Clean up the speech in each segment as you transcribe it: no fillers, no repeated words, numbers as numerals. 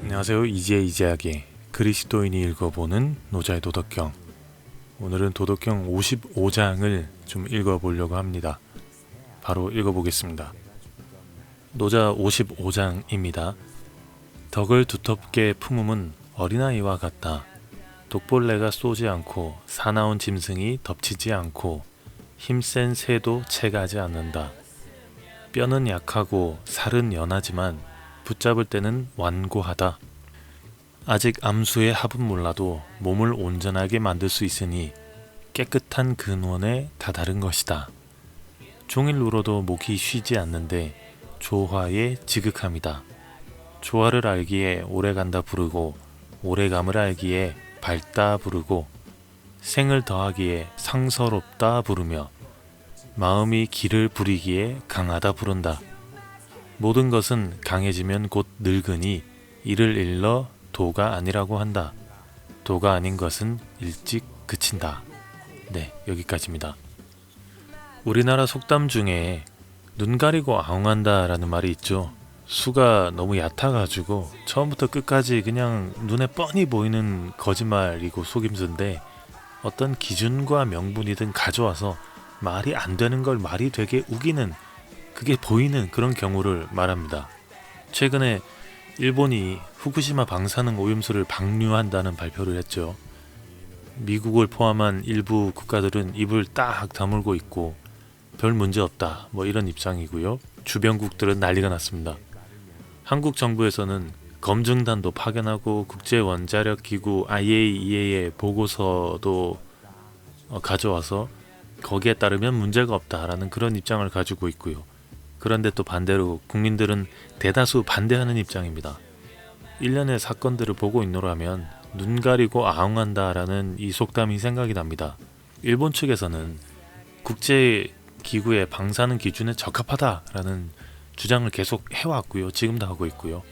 안녕하세요. 이재학의 그리스도인이 읽어보는 노자의 도덕경. 오늘은 도덕경 55장을 좀 읽어보려고 합니다. 바로 읽어보겠습니다. 노자 55장입니다. 덕을 두텁게 품음은 어린아이와 같다. 독벌레가 쏘지 않고 사나운 짐승이 덮치지 않고 힘센 새도 채가지 않는다. 뼈는 약하고 살은 연하지만 붙잡을 때는 완고하다. 아직 암수의 합은 몰라도 몸을 온전하게 만들 수 있으니 깨끗한 근원에 다다른 것이다. 종일 울어도 목이 쉬지 않는데 조화의 지극함이다. 조화를 알기에 오래간다 부르고 오래감을 알기에 밝다 부르고 생을 더하기에 상서롭다 부르며 마음이 기를 부리기에 강하다 부른다. 모든 것은 강해지면 곧 늙으니 이를 일러 도가 아니라고 한다. 도가 아닌 것은 일찍 그친다. 네, 여기까지입니다. 우리나라 속담 중에 눈 가리고 아웅한다 라는 말이 있죠. 수가 너무 얕아가지고 처음부터 끝까지 그냥 눈에 뻔히 보이는 거짓말이고 속임수인데 어떤 기준과 명분이든 가져와서 말이 안 되는 걸 말이 되게 우기는, 그게 보이는 그런 경우를 말합니다. 최근에 일본이 후쿠시마 방사능 오염수를 방류한다는 발표를 했죠. 미국을 포함한 일부 국가들은 입을 딱 다물고 있고 별 문제 없다 이런 입장이고요. 주변국들은 난리가 났습니다. 한국 정부에서는 검증단도 파견하고 국제원자력기구 IAEA의 보고서도 가져와서 거기에 따르면 문제가 없다라는 그런 입장을 가지고 있고요. 그런데 또 반대로 국민들은 대다수 반대하는 입장입니다. 일련의 사건들을 보고 있노라면 눈 가리고 아웅한다라는 이 속담이 생각이 납니다. 일본 측에서는 국제기구의 방사능 기준에 적합하다라는 주장을 계속 해왔고요. 지금도 하고 있고요.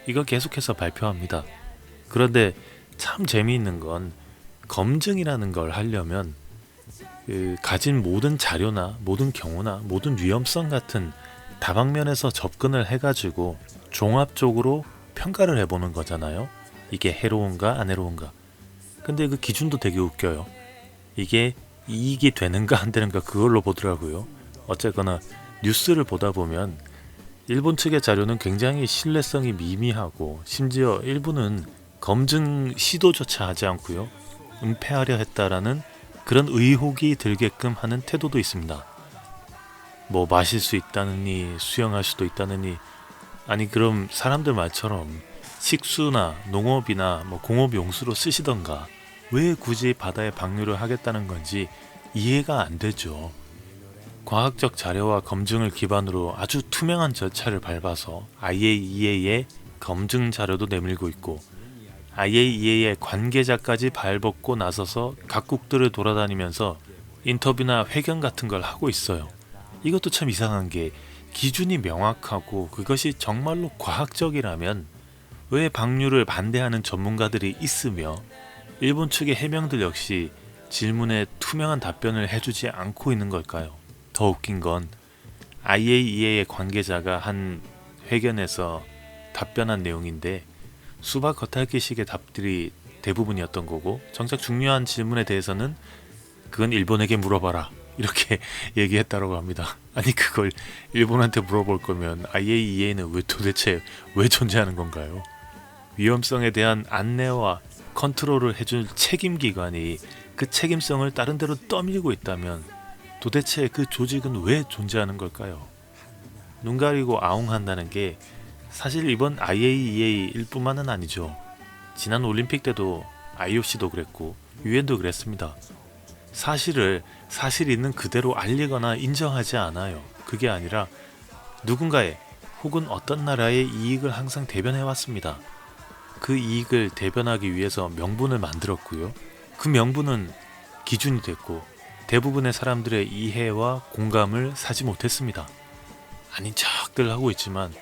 이거 계속해서 발표합니다. 그런데 참 재미있는 건 검증이라는 걸 하려면 가진 모든 자료나 모든 경우나 모든 위험성 같은 다방면에서 접근을 해가지고 종합적으로 평가를 해보는 거잖아요. 이게 해로운가 안 해로운가. 근데 그 기준도 되게 웃겨요. 이게 이익이 되는가 안 되는가 그걸로 보더라고요. 어쨌거나 뉴스를 보다 보면 일본 측의 자료는 굉장히 신뢰성이 미미하고 심지어 일부는 검증 시도조차 하지 않고요. 은폐하려 했다라는 그런 의혹이 들게끔 하는 태도도 있습니다. 마실 수 있다느니 수영할 수도 있다느니, 아니 그럼 사람들 말처럼 식수나 농업이나 공업 용수로 쓰시던가 왜 굳이 바다에 방류를 하겠다는 건지 이해가 안 되죠. 과학적 자료와 검증을 기반으로 아주 투명한 절차를 밟아서 IAEA의 검증 자료도 내밀고 있고 IAEA의 관계자까지 발벗고 나서서 각국들을 돌아다니면서 인터뷰나 회견 같은 걸 하고 있어요. 이것도 참 이상한 게 기준이 명확하고 그것이 정말로 과학적이라면 왜 방류를 반대하는 전문가들이 있으며 일본 측의 해명들 역시 질문에 투명한 답변을 해주지 않고 있는 걸까요? 더 웃긴 건 IAEA의 관계자가 한 회견에서 답변한 내용인데 수박 겉핥기식의 답들이 대부분이었던 거고 정작 중요한 질문에 대해서는 그건 일본에게 물어봐라 이렇게 얘기했다고 합니다. 아니 그걸 일본한테 물어볼 거면 IAEA는 도대체 왜 존재하는 건가요? 위험성에 대한 안내와 컨트롤을 해줄 책임기관이 그 책임성을 다른 데로 떠밀고 있다면 도대체 그 조직은 왜 존재하는 걸까요? 눈 가리고 아웅한다는 게 사실 이번 IAEA일 뿐만은 아니죠. 지난 올림픽 때도 IOC도 그랬고 유엔도 그랬습니다. 사실을 사실 있는 그대로 알리거나 인정하지 않아요. 그게 아니라 누군가의 혹은 어떤 나라의 이익을 항상 대변해왔습니다. 그 이익을 대변하기 위해서 명분을 만들었고요. 그 명분은 기준이 됐고 대부분의 사람들의 이해와 공감을 사지 못했습니다. 아닌 척들 하고 있지만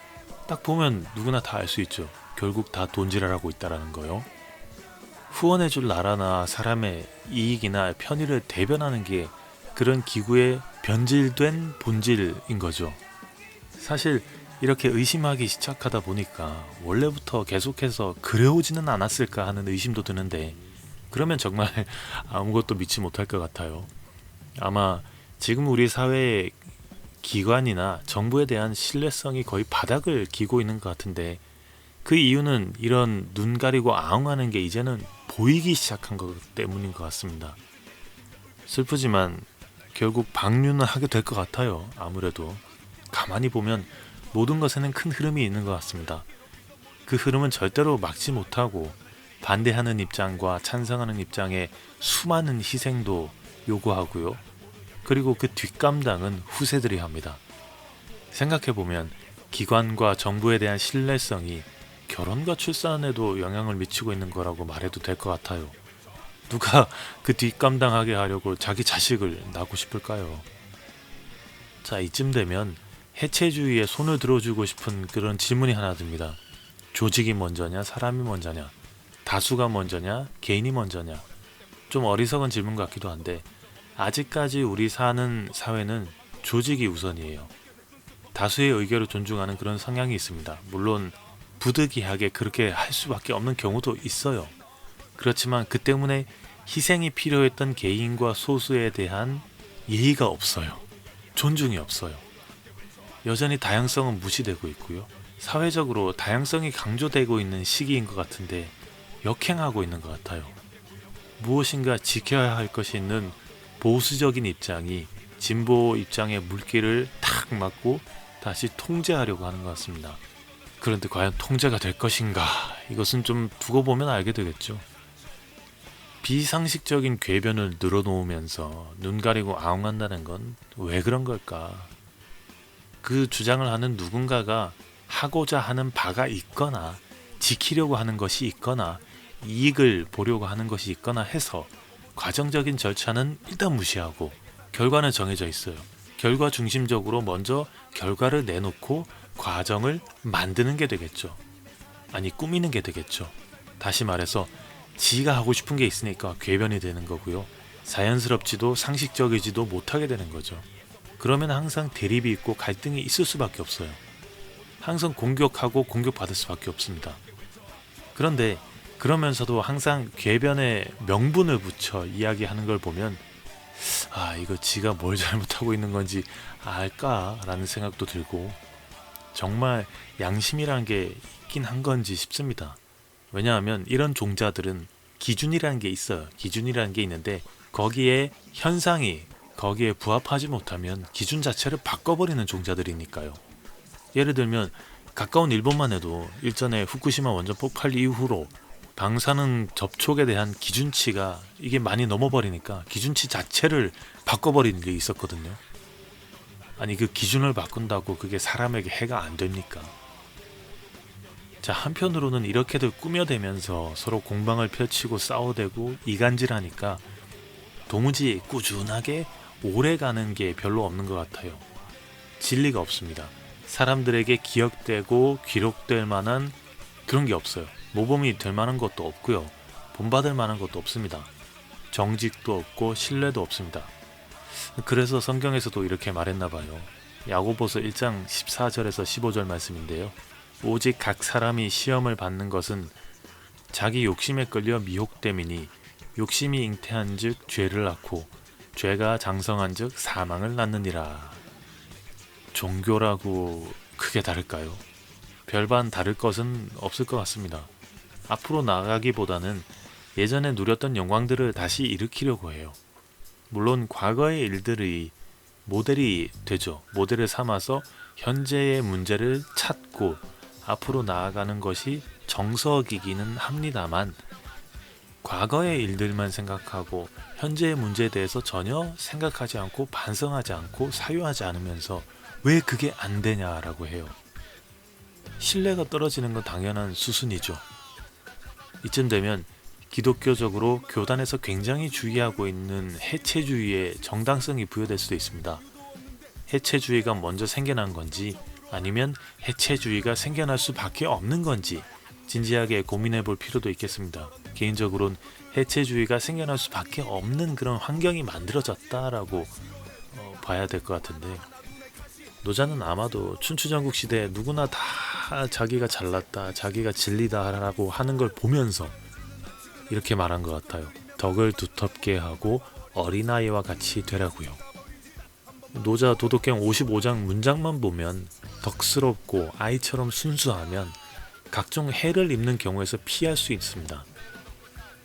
딱 보면 누구나 다 알 수 있죠. 결국 다 돈지랄하고 있다라는 거요. 후원해줄 나라나 사람의 이익이나 편의를 대변하는 게 그런 기구의 변질된 본질인 거죠. 사실 이렇게 의심하기 시작하다 보니까 원래부터 계속해서 그래오지는 않았을까 하는 의심도 드는데, 그러면 정말 아무것도 믿지 못할 것 같아요. 아마 지금 우리 사회의 기관이나 정부에 대한 신뢰성이 거의 바닥을 기고 있는 것 같은데, 그 이유는 이런 눈 가리고 아웅하는 게 이제는 보이기 시작한 것 때문인 것 같습니다. 슬프지만 결국 방류는 하게 될 것 같아요. 아무래도 가만히 보면 모든 것에는 큰 흐름이 있는 것 같습니다. 그 흐름은 절대로 막지 못하고 반대하는 입장과 찬성하는 입장에 수많은 희생도 요구하고요. 그리고 그 뒷감당은 후세들이 합니다. 생각해보면 기관과 정부에 대한 신뢰성이 결혼과 출산에도 영향을 미치고 있는 거라고 말해도 될 것 같아요. 누가 그 뒷감당하게 하려고 자기 자식을 낳고 싶을까요? 자, 이쯤 되면 해체주의에 손을 들어주고 싶은 그런 질문이 하나 듭니다. 조직이 먼저냐, 사람이 먼저냐, 다수가 먼저냐, 개인이 먼저냐. 좀 어리석은 질문 같기도 한데, 아직까지 우리 사는 사회는 조직이 우선이에요. 다수의 의견을 존중하는 그런 성향이 있습니다. 물론 부득이하게 그렇게 할 수밖에 없는 경우도 있어요. 그렇지만 그 때문에 희생이 필요했던 개인과 소수에 대한 예의가 없어요. 존중이 없어요. 여전히 다양성은 무시되고 있고요. 사회적으로 다양성이 강조되고 있는 시기인 것 같은데 역행하고 있는 것 같아요. 무엇인가 지켜야 할 것이 있는 보수적인 입장이 진보 입장의 물기를 탁 맞고 다시 통제하려고 하는 것 같습니다. 그런데 과연 통제가 될 것인가? 이것은 좀 두고 보면 알게 되겠죠. 비상식적인 궤변을 늘어놓으면서 눈 가리고 아웅한다는 건 왜 그런 걸까? 그 주장을 하는 누군가가 하고자 하는 바가 있거나 지키려고 하는 것이 있거나 이익을 보려고 하는 것이 있거나 해서 과정적인 절차는 일단 무시하고 결과는 정해져 있어요. 결과 중심적으로 먼저 결과를 내놓고 과정을 만드는 게 되겠죠. 아니, 꾸미는 게 되겠죠. 다시 말해서 지가 하고 싶은 게 있으니까 궤변이 되는 거고요. 자연스럽지도 상식적이지도 못하게 되는 거죠. 그러면 항상 대립이 있고 갈등이 있을 수밖에 없어요. 항상 공격하고 공격받을 수밖에 없습니다. 그런데 그러면서도 항상 궤변에 명분을 붙여 이야기하는 걸 보면 이거 지가 뭘 잘못하고 있는 건지 알까라는 생각도 들고 정말 양심이라는 게 있긴 한 건지 싶습니다. 왜냐하면 이런 종자들은 기준이라는 게 있어요. 기준이라는 게 있는데 거기에 현상이 거기에 부합하지 못하면 기준 자체를 바꿔버리는 종자들이니까요. 예를 들면 가까운 일본만 해도 일전에 후쿠시마 원전 폭발 이후로 방사능 접촉에 대한 기준치가 이게 많이 넘어버리니까 기준치 자체를 바꿔버리는 일이 있었거든요. 아니, 그 기준을 바꾼다고 그게 사람에게 해가 안 됩니까? 자, 한편으로는 이렇게들 꾸며대면서 서로 공방을 펼치고 싸워대고 이간질하니까 도무지 꾸준하게 오래가는 게 별로 없는 것 같아요. 진리가 없습니다. 사람들에게 기억되고 기록될 만한 그런 게 없어요. 모범이 될 만한 것도 없고요. 본받을 만한 것도 없습니다. 정직도 없고 신뢰도 없습니다. 그래서 성경에서도 이렇게 말했나 봐요. 야고보서 1장 14절에서 15절 말씀인데요. 오직 각 사람이 시험을 받는 것은 자기 욕심에 끌려 미혹됨이니 욕심이 잉태한 즉 죄를 낳고 죄가 장성한 즉 사망을 낳느니라. 종교라고 크게 다를까요? 별반 다를 것은 없을 것 같습니다. 앞으로 나아가기보다는 예전에 누렸던 영광들을 다시 일으키려고 해요. 물론 과거의 일들이 모델이 되죠. 모델을 삼아서 현재의 문제를 찾고 앞으로 나아가는 것이 정석이기는 합니다만 과거의 일들만 생각하고 현재의 문제에 대해서 전혀 생각하지 않고 반성하지 않고 사유하지 않으면서 왜 그게 안 되냐라고 해요. 신뢰가 떨어지는 건 당연한 수순이죠. 이쯤 되면 기독교적으로 교단에서 굉장히 주의하고 있는 해체주의의 정당성이 부여될 수도 있습니다. 해체주의가 먼저 생겨난 건지 아니면 해체주의가 생겨날 수밖에 없는 건지 진지하게 고민해 볼 필요도 있겠습니다. 개인적으로는 해체주의가 생겨날 수밖에 없는 그런 환경이 만들어졌다라고 봐야 될 것 같은데 노자는 아마도 춘추전국 시대에 누구나 다 자기가 잘났다, 자기가 진리다라고 하는 걸 보면서 이렇게 말한 것 같아요. 덕을 두텁게 하고 어린아이와 같이 되라고요. 노자 도덕경 55장 문장만 보면 덕스럽고 아이처럼 순수하면 각종 해를 입는 경우에서 피할 수 있습니다.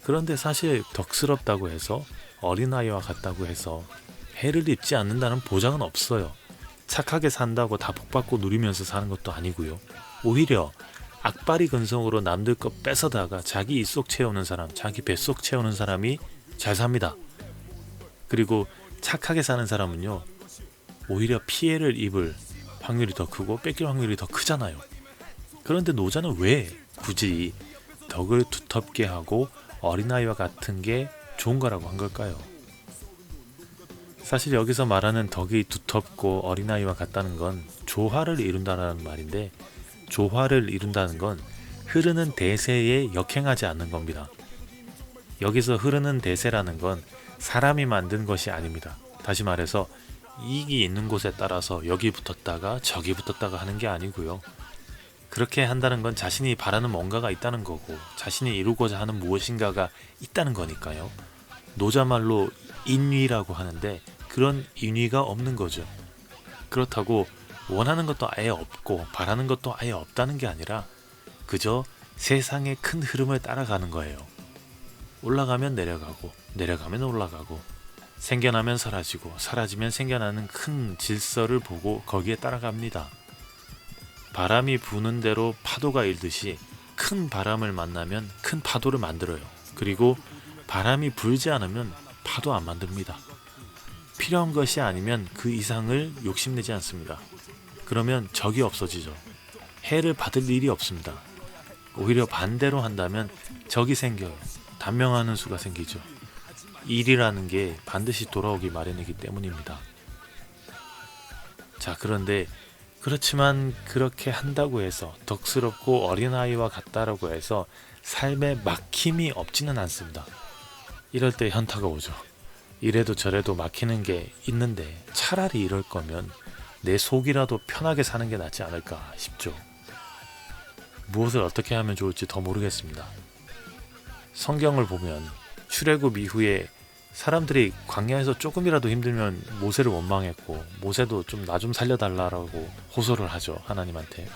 그런데 사실 덕스럽다고 해서 어린아이와 같다고 해서 해를 입지 않는다는 보장은 없어요. 착하게 산다고 다 복받고 누리면서 사는 것도 아니고요. 오히려 악바리 근성으로 남들 것 뺏어다가 자기 입속 채우는 사람, 자기 뱃속 채우는 사람이 잘 삽니다. 그리고 착하게 사는 사람은요, 오히려 피해를 입을 확률이 더 크고 뺏길 확률이 더 크잖아요. 그런데 노자는 왜 굳이 덕을 두텁게 하고 어린아이와 같은 게 좋은 거라고 한 걸까요? 사실 여기서 말하는 덕이 두텁고 어린아이와 같다는 건 조화를 이룬다는 말인데, 조화를 이룬다는 건 흐르는 대세에 역행하지 않는 겁니다. 여기서 흐르는 대세라는 건 사람이 만든 것이 아닙니다. 다시 말해서 이익이 있는 곳에 따라서 여기 붙었다가 저기 붙었다가 하는 게 아니고요. 그렇게 한다는 건 자신이 바라는 뭔가가 있다는 거고, 자신이 이루고자 하는 무엇인가가 있다는 거니까요. 노자말로 인위라고 하는데 그런 인위가 없는 거죠. 그렇다고 원하는 것도 아예 없고 바라는 것도 아예 없다는 게 아니라 그저 세상의 큰 흐름을 따라가는 거예요. 올라가면 내려가고, 내려가면 올라가고, 생겨나면 사라지고, 사라지면 생겨나는 큰 질서를 보고 거기에 따라갑니다. 바람이 부는 대로 파도가 일듯이 큰 바람을 만나면 큰 파도를 만들어요. 그리고 바람이 불지 않으면 파도 안 만듭니다. 필요한 것이 아니면 그 이상을 욕심내지 않습니다. 그러면 적이 없어지죠. 해를 받을 일이 없습니다. 오히려 반대로 한다면 적이 생겨요. 단명하는 수가 생기죠. 일이라는 게 반드시 돌아오기 마련이기 때문입니다. 자, 그런데 그렇지만 그렇게 한다고 해서 덕스럽고 어린아이와 같다라고 해서 삶에 막힘이 없지는 않습니다. 이럴 때 현타가 오죠. 이래도 저래도 막히는 게 있는데 차라리 이럴 거면 내 속이라도 편하게 사는 게 낫지 않을까 싶죠. 무엇을 어떻게 하면 좋을지 더 모르겠습니다. 성경을 보면 출애굽 이후에 사람들이 광야에서 조금이라도 힘들면 모세를 원망했고, 모세도 좀 나 좀 살려달라고 호소를 하죠, 하나님한테.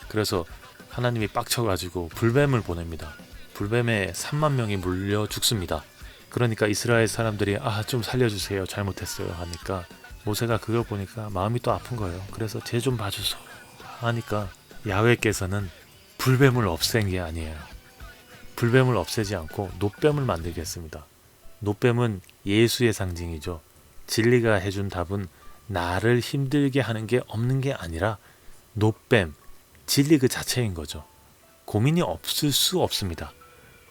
그래서 하나님이 빡쳐가지고 불뱀을 보냅니다. 불뱀에 3만 명이 물려 죽습니다. 그러니까 이스라엘 사람들이 좀 살려주세요, 잘못했어요 하니까 모세가 그걸 보니까 마음이 또 아픈 거예요. 그래서 쟤 좀 봐주소 하니까 야훼께서는 불뱀을 없앤 게 아니에요. 불뱀을 없애지 않고 놋뱀을 만들겠습니다. 놋뱀은 예수의 상징이죠. 진리가 해준 답은 나를 힘들게 하는 게 없는 게 아니라 놋뱀, 진리 그 자체인 거죠. 고민이 없을 수 없습니다.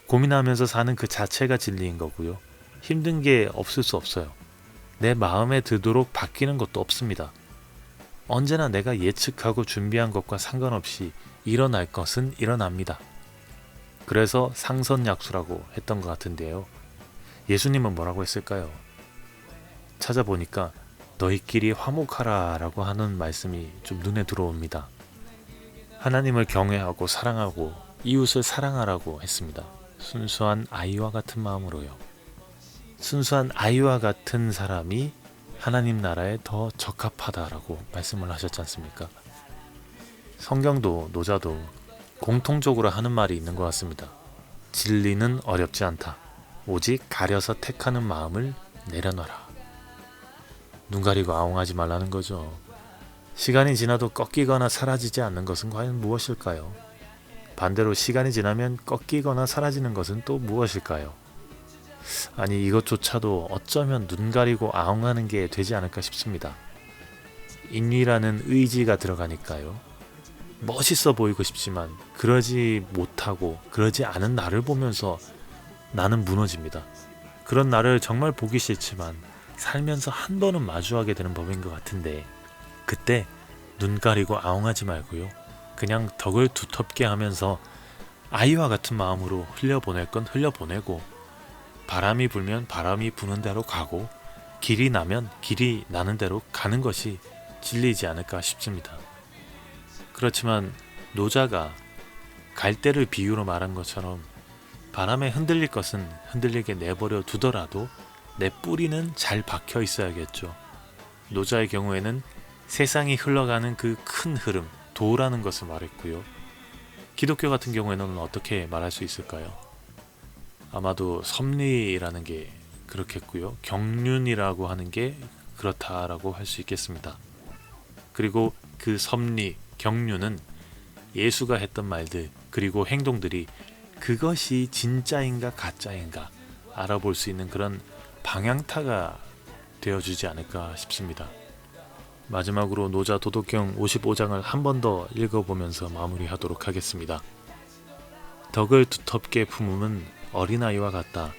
고민하면서 사는 그 자체가 진리인 거고요. 힘든 게 없을 수 없어요. 내 마음에 들도록 바뀌는 것도 없습니다. 언제나 내가 예측하고 준비한 것과 상관없이 일어날 것은 일어납니다. 그래서 상선약수라고 했던 것 같은데요. 예수님은 뭐라고 했을까요? 찾아보니까 너희끼리 화목하라 라고 하는 말씀이 좀 눈에 들어옵니다. 하나님을 경외하고 사랑하고 이웃을 사랑하라고 했습니다. 순수한 아이와 같은 마음으로요. 순수한 아이와 같은 사람이 하나님 나라에 더 적합하다라고 말씀을 하셨지 않습니까? 성경도 노자도 공통적으로 하는 말이 있는 것 같습니다. 진리는 어렵지 않다. 오직 가려서 택하는 마음을 내려놔라. 눈 가리고 아웅하지 말라는 거죠. 시간이 지나도 꺾이거나 사라지지 않는 것은 과연 무엇일까요? 반대로 시간이 지나면 꺾이거나 사라지는 것은 또 무엇일까요? 아니, 이것조차도 어쩌면 눈 가리고 아웅하는 게 되지 않을까 싶습니다. 인위라는 의지가 들어가니까요. 멋있어 보이고 싶지만 그러지 못하고 그러지 않은 나를 보면서 나는 무너집니다. 그런 나를 정말 보기 싫지만 살면서 한 번은 마주하게 되는 법인 것 같은데, 그때 눈 가리고 아웅하지 말고요. 그냥 덕을 두텁게 하면서 아이와 같은 마음으로 흘려보낼 건 흘려보내고, 바람이 불면 바람이 부는 대로 가고, 길이 나면 길이 나는 대로 가는 것이 진리이지 않을까 싶습니다. 그렇지만 노자가 갈대를 비유로 말한 것처럼 바람에 흔들릴 것은 흔들리게 내버려 두더라도 내 뿌리는 잘 박혀 있어야겠죠. 노자의 경우에는 세상이 흘러가는 그 큰 흐름, 도라는 것을 말했고요. 기독교 같은 경우에는 어떻게 말할 수 있을까요? 아마도 섭리라는 게 그렇겠고요. 경륜이라고 하는 게 그렇다라고 할 수 있겠습니다. 그리고 그 섭리, 경륜은 예수가 했던 말들 그리고 행동들이 그것이 진짜인가 가짜인가 알아볼 수 있는 그런 방향타가 되어주지 않을까 싶습니다. 마지막으로 노자 도덕경 55장을 한 번 더 읽어보면서 마무리하도록 하겠습니다. 덕을 두텁게 품음은 어린아이와 같다.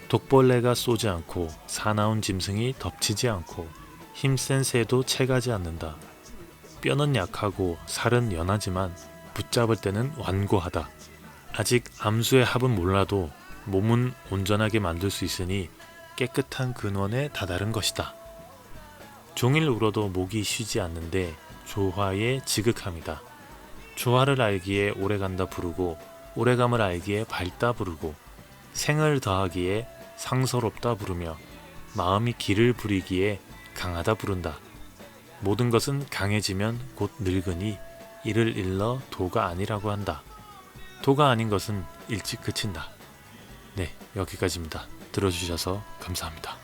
독벌레가 쏘지 않고 사나운 짐승이 덮치지 않고 힘센 새도 채가지 않는다. 뼈는 약하고 살은 연하지만 붙잡을 때는 완고하다. 아직 암수의 합은 몰라도 몸은 온전하게 만들 수 있으니 깨끗한 근원에 다다른 것이다. 종일 울어도 목이 쉬지 않는데 조화의 지극함이다. 조화를 알기에 오래간다 부르고 오래감을 알기에 밝다 부르고 생을 더하기에 상서롭다 부르며 마음이 기를 부리기에 강하다 부른다. 모든 것은 강해지면 곧 늙으니 이를 일러 도가 아니라고 한다. 도가 아닌 것은 일찍 그친다. 네, 여기까지입니다. 들어주셔서 감사합니다.